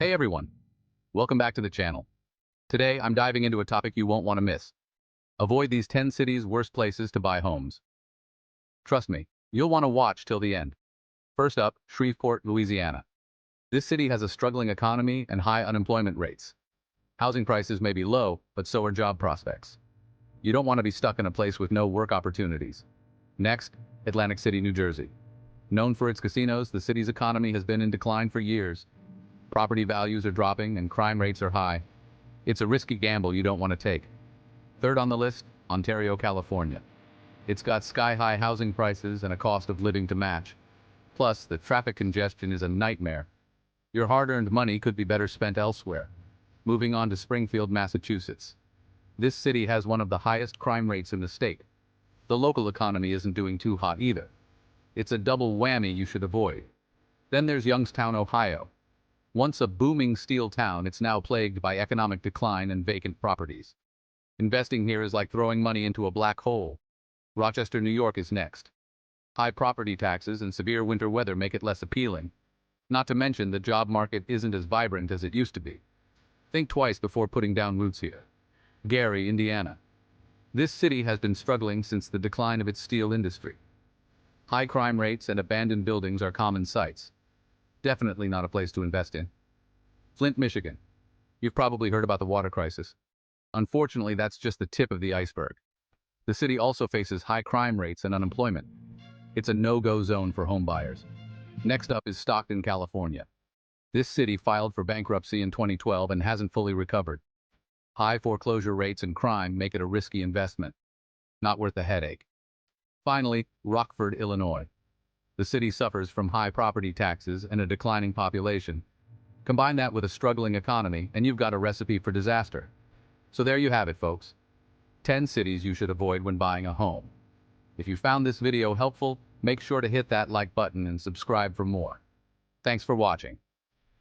Hey everyone, welcome back to the channel. Today I'm diving into a topic you won't want to miss. Avoid these 10 cities' worst places to buy homes. Trust me, you'll want to watch till the end. First up, Shreveport, Louisiana. This city has a struggling economy and high unemployment rates. Housing prices may be low, but so are job prospects. You don't want to be stuck in a place with no work opportunities. Next, Atlantic City, New Jersey. Known for its casinos, the city's economy has been in decline for years. Property values are dropping and crime rates are high. It's a risky gamble you don't want to take. Third on the list, Ontario, California. It's got sky-high housing prices and a cost of living to match. Plus, the traffic congestion is a nightmare. Your hard-earned money could be better spent elsewhere. Moving on to Springfield, Massachusetts. This city has one of the highest crime rates in the state. The local economy isn't doing too hot either. It's a double whammy you should avoid. Then there's Youngstown, Ohio. Once a booming steel town, it's now plagued by economic decline and vacant properties. Investing here is like throwing money into a black hole. Rochester, New York is next. High property taxes and severe winter weather make it less appealing. Not to mention the job market isn't as vibrant as it used to be. Think twice before putting down roots here. Gary, Indiana. This city has been struggling since the decline of its steel industry. High crime rates and abandoned buildings are common sights. Definitely not a place to invest in. Flint, Michigan. You've probably heard about the water crisis. Unfortunately, that's just the tip of the iceberg. The city also faces high crime rates and unemployment. It's a no-go zone for home buyers. Next up is Stockton, California. This city filed for bankruptcy in 2012 and hasn't fully recovered. High foreclosure rates and crime make it a risky investment. Not worth the headache. Finally, Rockford, Illinois. The city suffers from high property taxes and a declining population. Combine that with a struggling economy and you've got a recipe for disaster. So there you have it, folks. 10 cities you should avoid when buying a home. If you found this video helpful, make sure to hit that like button and subscribe for more. Thanks for watching.